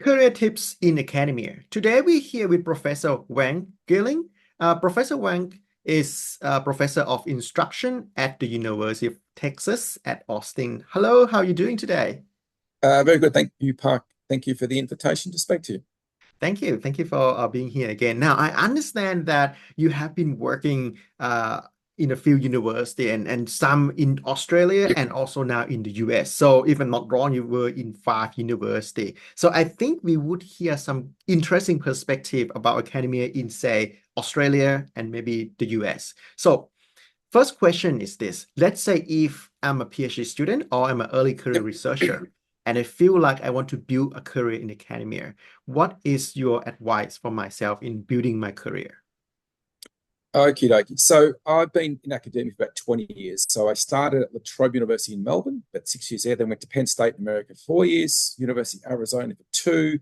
Career tips in academia. Today we're here with Professor Wang Geerling. Professor Wang is a professor of instruction at the University of Texas at Austin. Hello, how are you doing today? Very good. Thank you, Park. Thank you for the invitation to speak to you. Thank you. Thank you for being here again. Now, I understand that you have been working in a few university and some in Australia and also now in the US. So if I'm not wrong, you were in five university. So I think we would hear some interesting perspective about academia in, say, Australia and maybe the US. So first question is this. Let's say if I'm a PhD student or I'm an early career Yep. researcher, and I feel like I want to build a career in academia, what is your advice for myself in building my career? Okie dokie. So I've been in academia for about 20 years. So I started at La Trobe University in Melbourne, about 6 years there, then went to Penn State in America for 4 years, University of Arizona for two,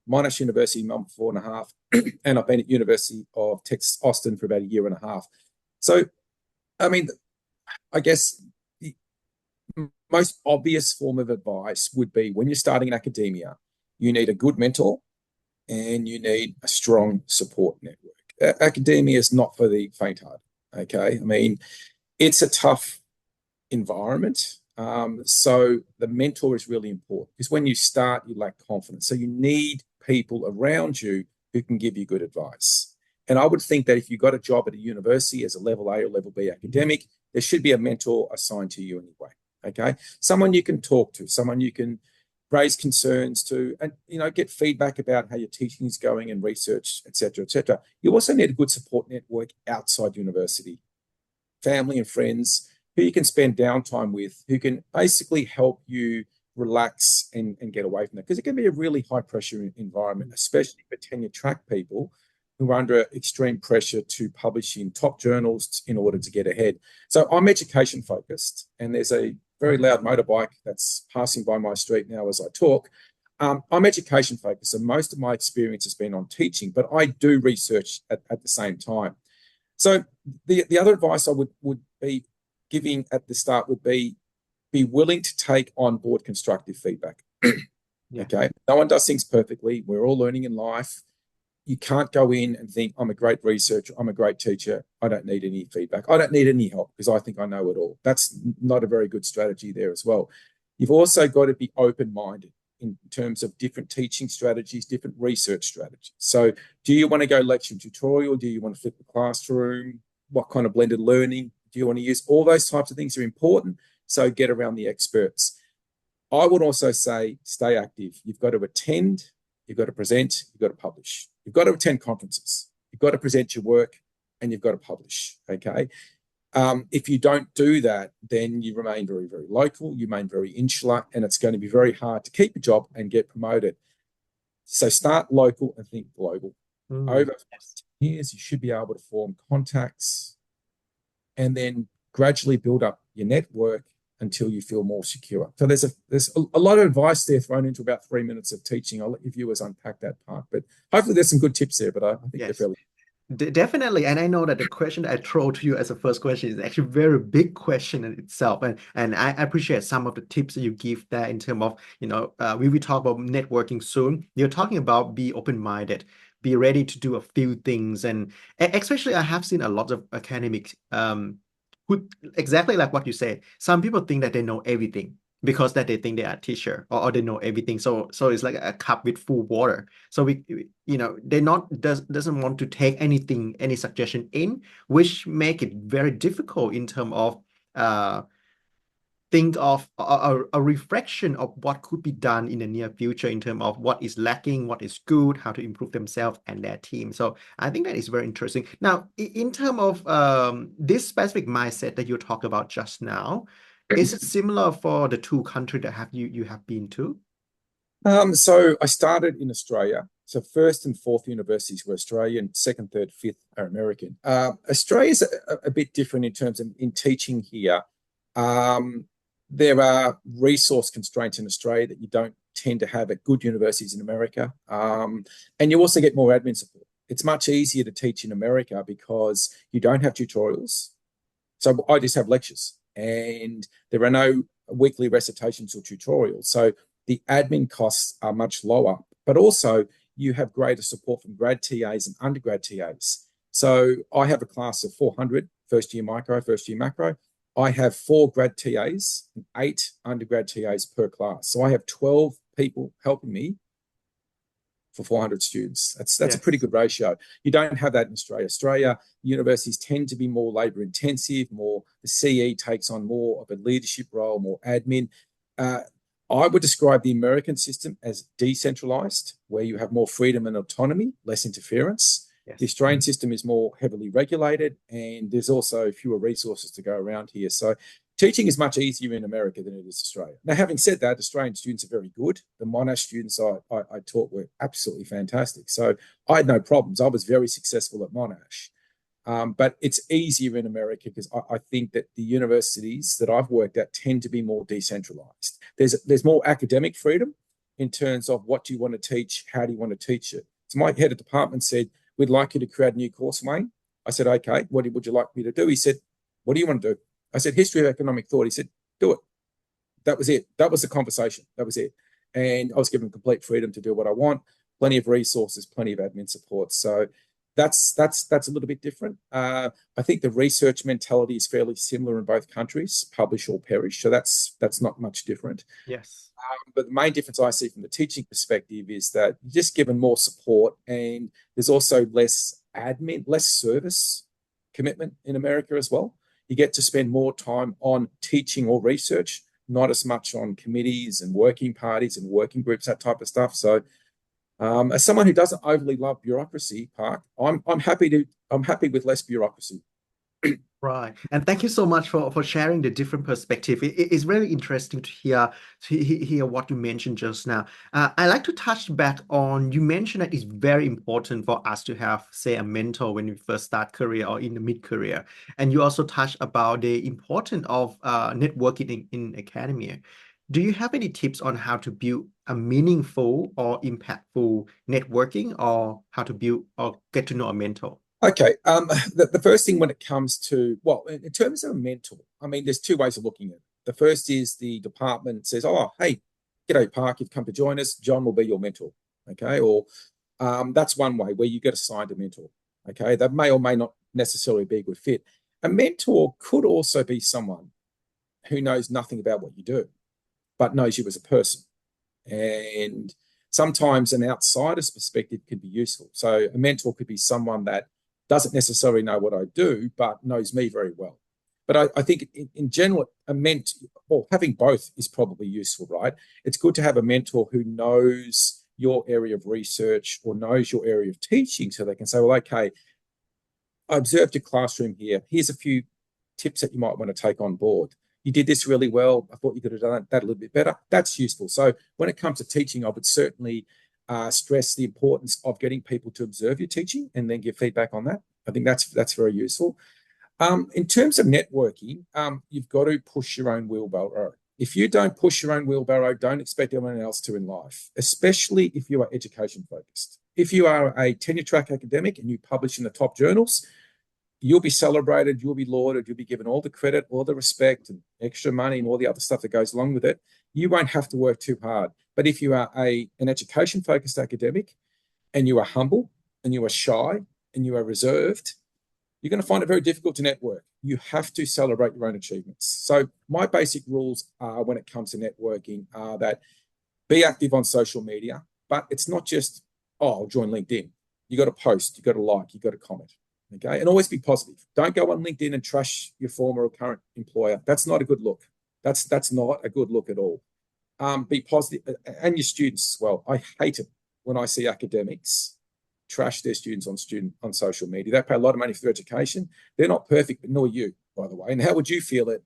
Monash University in Melbourne for 4.5, and I've been at University of Texas Austin for about a year and a half. So, I mean, I guess the most obvious form of advice would be when you're starting in academia, you need a good mentor and you need a strong support network. Academia is not for the faint-hearted. Okay, I mean, it's a tough environment. So the mentor is really important because when you start, you lack confidence. So you need people around you who can give you good advice. And I would think that if you got a job at a university as a level A or level B academic, there should be a mentor assigned to you anyway. Okay, someone you can talk to, someone you can raise concerns to, and get feedback about how your teaching is going and research, etc., etc. You also need a good support network outside university, family and friends who you can spend downtime with, who can basically help you relax and get away from that. Because it can be a really high pressure environment, especially for tenure track people who are under extreme pressure to publish in top journals in order to get ahead. So I'm education focused, and there's a very loud motorbike that's passing by my street now as I talk. I'm education focused, and most of my experience has been on teaching, but I do research at the same time. So the other advice I would be giving at the start would be willing to take on board constructive feedback. Yeah. Okay, no one does things perfectly. We're all learning in life. You can't go in and think, I'm a great researcher, I'm a great teacher, I don't need any feedback, I don't need any help because I think I know it all. That's not a very good strategy there as well. You've also got to be open-minded in terms of different teaching strategies, different research strategies. So do you want to go lecture and tutorial? Do you want to flip the classroom? What kind of blended learning do you want to use? All those types of things are important. So get around the experts. I would also say stay active. You've got to attend, you've got to present, you've got to publish. You've got to attend conferences. You've got to present your work, and you've got to publish. Okay. If you don't do that, then you remain very, very local. You remain very insular, and it's going to be very hard to keep a job and get promoted. So start local and think global. Over Yes. years, you should be able to form contacts, and then gradually build up your network until you feel more secure. So there's a lot of advice there thrown into about 3 minutes of teaching. I'll let your viewers unpack that part, but hopefully there's some good tips there. But I think they're Yes. fairly. Definitely, and I know that the question I throw to you as a first question is actually a very big question in itself, and I appreciate some of the tips that you give there in terms of we will talk about networking soon. You're talking about be open-minded, be ready to do a few things, and especially I have seen a lot of academics who exactly like what you say. Some people think that they know everything because that they think they are a teacher or they know everything. So it's like a cup with full water. So they not doesn't want to take anything, any suggestion in, which make it very difficult in terms of uh think of a reflection of what could be done in the near future in terms of what is lacking, what is good, how to improve themselves and their team. So I think that is very interesting. Now, in terms of this specific mindset that you talked about just now, is it similar for the two countries that you have been to? So I started in Australia. So first and fourth universities were Australian, second, third, fifth are American. Australia is a bit different in terms of in teaching here. Um, there are resource constraints in Australia that you don't tend to have at good universities in America. And you also get more admin support. It's much easier to teach in America because you don't have tutorials. So I just have lectures, and there are no weekly recitations or tutorials. So the admin costs are much lower but also you have greater support from grad TAs and undergrad TAs. So I have a class of 400, first year micro, first year macro. I have 4 grad TAs and 8 undergrad TAs per class. So I have 12 people helping me for 400 students. That's a pretty Yes. good ratio. You don't have that in Australia. Australia universities tend to be more labor intensive, more the CE takes on more of a leadership role, more admin. I would describe the American system as decentralized, where you have more freedom and autonomy, less interference. The Yes. Australian system is more heavily regulated, and there's also fewer resources to go around here. So teaching is much easier in America than it is Australia. Now, having said that, Australian students are very good. The Monash students I taught were absolutely fantastic. So I had no problems. I was very successful at Monash. But it's easier in America because I think that the universities that I've worked at tend to be more decentralized. There's more academic freedom in terms of what do you want to teach, how do you want to teach it. So my head of department said, we'd like you to create a new course, Wayne. I said, okay, what would you like me to do? He said, what do you want to do? I said, history of economic thought. He said, do it. That was it. That was the conversation. That was it. And I was given complete freedom to do what I want, plenty of resources, plenty of admin support. So that's a little bit different. I think the research mentality is fairly similar in both countries, publish or perish. So that's not much different. Yes. But the main difference I see from the teaching perspective is that you're just given more support, and there's also less admin, less service commitment in America as well. You get to spend more time on teaching or research, not as much on committees and working parties and working groups, that type of stuff. So as someone who doesn't overly love bureaucracy, Park, I'm happy with less bureaucracy. Right. And thank you so much for sharing the different perspective. It's really interesting to hear what you mentioned just now. I like to touch back on, you mentioned that it's very important for us to have, say, a mentor when we first start career or in the mid-career. And you also touched about the importance of networking in academia. Do you have any tips on how to build a meaningful or impactful networking, or how to build or get to know a mentor? Okay. The first thing when it comes to, well, in terms of a mentor, I mean, there's 2 ways of looking at it. The first is the department says, oh, hey, g'day, Park, you've come to join us. John will be your mentor. Okay. Or that's one way where you get assigned a mentor. Okay. That may or may not necessarily be a good fit. A mentor could also be someone who knows nothing about what you do, but knows you as a person. And sometimes an outsider's perspective can be useful. So a mentor could be someone that doesn't necessarily know what I do, but knows me very well. But I think in general, having both is probably useful, right? It's good to have a mentor who knows your area of research or knows your area of teaching, so they can say, well, okay, I observed your classroom here. Here's a few tips that you might want to take on board. You did this really well. I thought you could have done that a little bit better. That's useful. So when it comes to teaching, I would certainly stress the importance of getting people to observe your teaching and then give feedback on that. I think that's very useful. In terms of networking, you've got to push your own wheelbarrow. If you don't push your own wheelbarrow, don't expect anyone else to in life, especially if you are education focused. If you are a tenure track academic and you publish in the top journals, you'll be celebrated, you'll be lauded, you'll be given all the credit, all the respect, and extra money and all the other stuff that goes along with it. You won't have to work too hard. But if you are an education-focused academic and you are humble and you are shy and you are reserved, you're going to find it very difficult to network. You have to celebrate your own achievements. So my basic rules are, when it comes to networking, are that be active on social media, but it's not just, oh, I'll join LinkedIn. You got to post, you got to like, you got to comment. Okay. And always be positive. Don't go on LinkedIn and trash your former or current employer. That's not a good look. That's not a good look at all. Be positive, and your students as well. I hate it when I see academics trash their students on social media. They pay a lot of money for their education. They're not perfect, but nor you, by the way. And how would you feel it?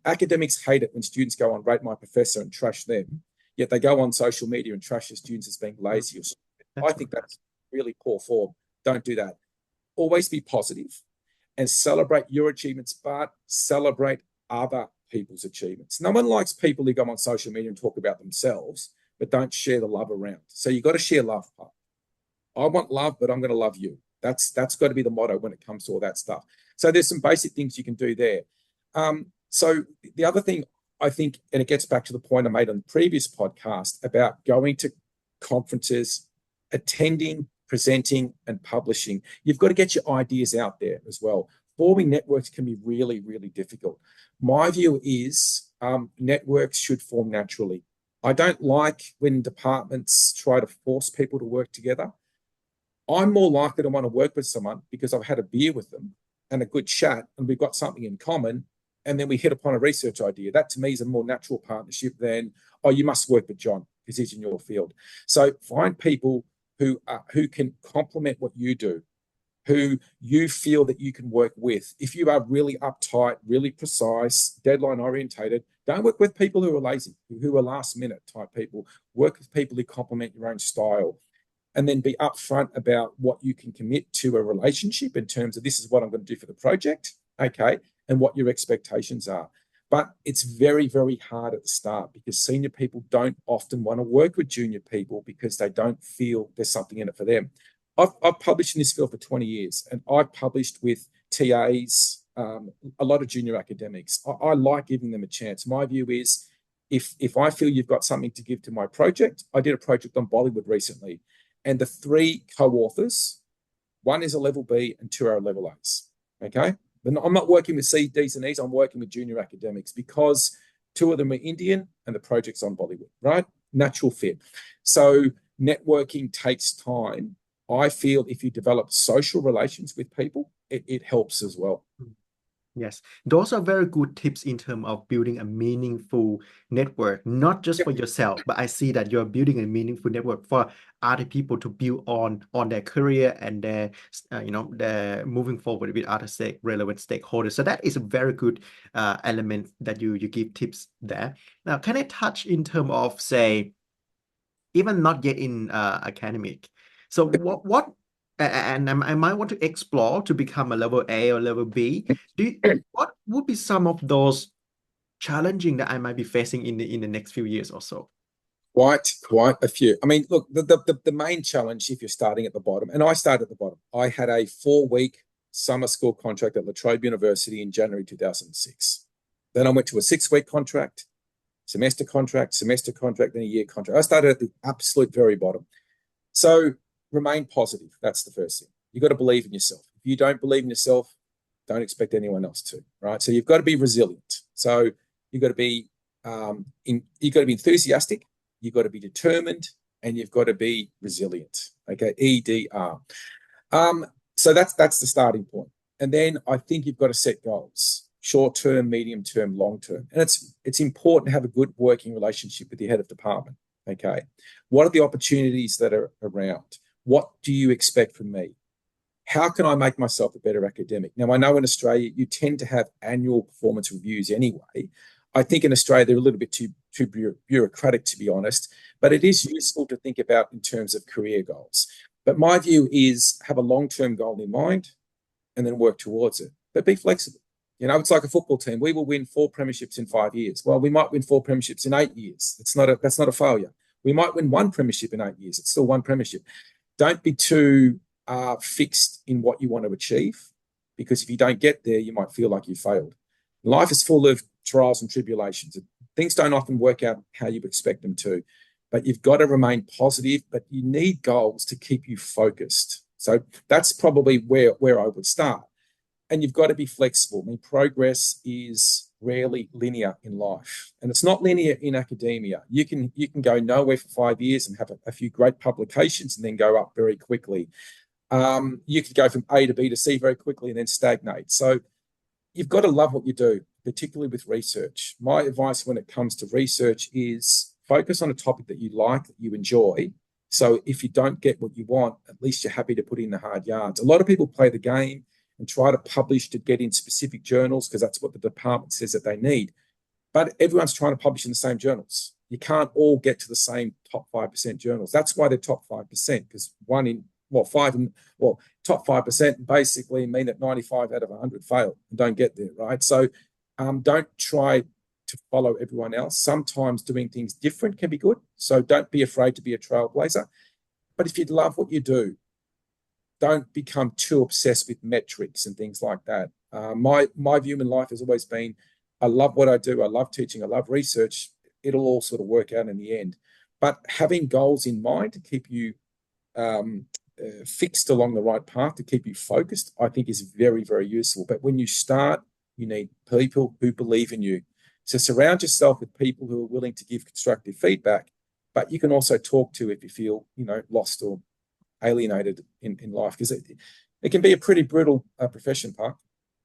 Academics hate it when students go on Rate My Professor and trash them, yet they go on social media and trash their students as being lazy or stupid. I think that's really poor form. Don't do that. Always be positive and celebrate your achievements, but celebrate other people's achievements. No one likes people who go on social media and talk about themselves, but don't share the love around. So you've got to share love. I want love, but I'm going to love you. That's got to be the motto when it comes to all that stuff. So there's some basic things you can do there. So the other thing I think, and it gets back to the point I made on the previous podcast about going to conferences, attending, presenting, and publishing. You've got to get your ideas out there as well. Forming networks can be really, really difficult. My view is networks should form naturally. I don't like when departments try to force people to work together. I'm more likely to want to work with someone because I've had a beer with them and a good chat and we've got something in common and then we hit upon a research idea. That to me is a more natural partnership than, oh, you must work with John because he's in your field. So find people who can complement what you do, who you feel that you can work with. If you are really uptight, really precise, deadline orientated, don't work with people who are lazy, who are last minute type people. Work with people who complement your own style. And then be upfront about what you can commit to a relationship in terms of this is what I'm going to do for the project, okay, and what your expectations are. But it's very, very hard at the start because senior people don't often want to work with junior people because they don't feel there's something in it for them. I've published in this field for 20 years, and I've published with TAs, a lot of junior academics. I like giving them a chance. My view is if I feel you've got something to give to my project, I did a project on Bollywood recently, and the 3 co-authors, 1 is a level B and 2 are level A's, okay? But I'm not working with C, D's and E's, I'm working with junior academics because 2 of them are Indian and the project's on Bollywood, right? Natural fit. So networking takes time. I feel if you develop social relations with people, it helps as well. Yes, those are very good tips in terms of building a meaningful network, not just for yourself, but I see that you're building a meaningful network for other people to build on their career and their, they're moving forward with other relevant stakeholders. So that is a very good element that you give tips there. Now, can I touch in terms of, say, even not yet in academic? So and I might want to explore to become a level A or level B. What would be some of those challenging that I might be facing in the next few years or so? Quite a few. I mean, look, the main challenge if you're starting at the bottom, and I started at the bottom, I had a 4-week summer school contract at La Trobe University in January 2006. Then I went to a 6-week contract, semester contract, then a year contract. I started at the absolute very bottom. So remain positive. That's the first thing. You've got to believe in yourself. If you don't believe in yourself, don't expect anyone else to, right? So you've got to be resilient. So you've got to be enthusiastic, you've got to be determined, and you've got to be resilient. Okay, EDR. So that's the starting point. And then I think you've got to set goals. Short-term, medium-term, long-term. And it's important to have a good working relationship with your head of department. Okay. What are the opportunities that are around? What do you expect from me? How can I make myself a better academic? Now, I know in Australia, you tend to have annual performance reviews anyway. I think in Australia, they're a little bit too bureaucratic, to be honest, but it is useful to think about in terms of career goals. But my view is have a long-term goal in mind and then work towards it, but be flexible. It's like a football team. We will win 4 premierships in 5 years. Well, we might win 4 premierships in 8 years. That's not a failure. We might win 1 premiership in 8 years. It's still 1 premiership. Don't be too fixed in what you want to achieve, because if you don't get there, you might feel like you failed. Life is full of trials and tribulations. Things don't often work out how you expect them to, but you've got to remain positive, but you need goals to keep you focused. So that's probably where I would start. And you've got to be flexible. I mean, progress is rarely linear in life, and it's not linear in academia. You can go nowhere for 5 years and have a few great publications and then go up very quickly. You could go from A to B to C very quickly and then stagnate. So you've got to love what you do, particularly with research. My advice when it comes to research is focus on a topic that you like, that you enjoy. So if you don't get what you want, at least you're happy to put in the hard yards. A lot of people play the game and try to publish to get in specific journals because that's what the department says that they need. But everyone's trying to publish in the same journals. You can't all get to the same top 5% journals. That's why they're top 5%, because top 5% basically mean that 95 out of 100 fail and don't get there, right? So don't try to follow everyone else. Sometimes doing things different can be good. So don't be afraid to be a trailblazer. But if you love what you do, don't become too obsessed with metrics and things like that. My view in life has always been, I love what I do. I love teaching. I love research. It'll all sort of work out in the end. But having goals in mind to keep you fixed along the right path, to keep you focused, I think is very, very useful. But when you start, you need people who believe in you. So surround yourself with people who are willing to give constructive feedback, but you can also talk to if you feel, lost or alienated in life, because it can be a pretty brutal profession, Park.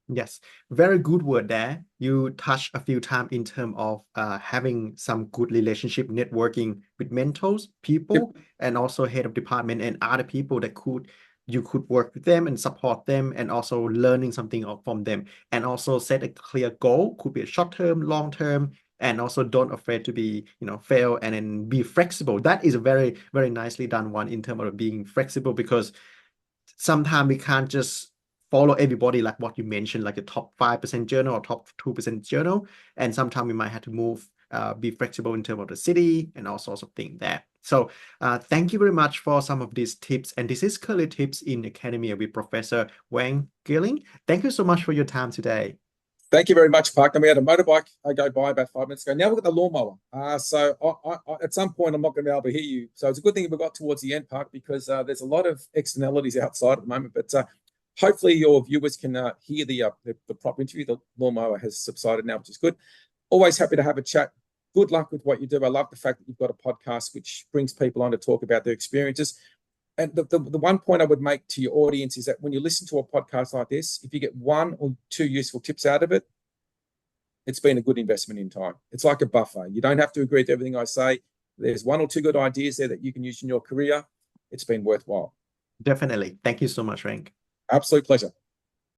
Yes, very good word there. You touched a few times in terms of having some good relationship networking with mentors, Yep. people, and also head of department and other people that you could work with them and support them, and also learning something from them, and also set a clear goal, could be a short term, long term, and also don't afraid to be, fail, and then be flexible. That is a very, very nicely done one in terms of being flexible, because sometimes we can't just follow everybody like what you mentioned, like a top 5% journal or top 2% journal. And sometimes we might have to move, be flexible in terms of the city and all sorts of things there. So thank you very much for some of these tips. And this is Career Tips in Academia with Professor Wang Geerling. Thank you so much for your time today. Thank you very much, Park. And we had a motorbike go by about 5 minutes ago. Now we've got the lawnmower. So at some point, I'm not going to be able to hear you. So it's a good thing we got towards the end, Park, because there's a lot of externalities outside at the moment. But hopefully your viewers can hear the prop interview. The lawnmower has subsided now, which is good. Always happy to have a chat. Good luck with what you do. I love the fact that you've got a podcast which brings people on to talk about their experiences. And the one point I would make to your audience is that when you listen to a podcast like this, if you get one or two useful tips out of it, it's been a good investment in time. It's like a buffet. You don't have to agree with everything I say. There's one or two good ideas there that you can use in your career. It's been worthwhile. Definitely. Thank you so much, Rank. Absolute pleasure.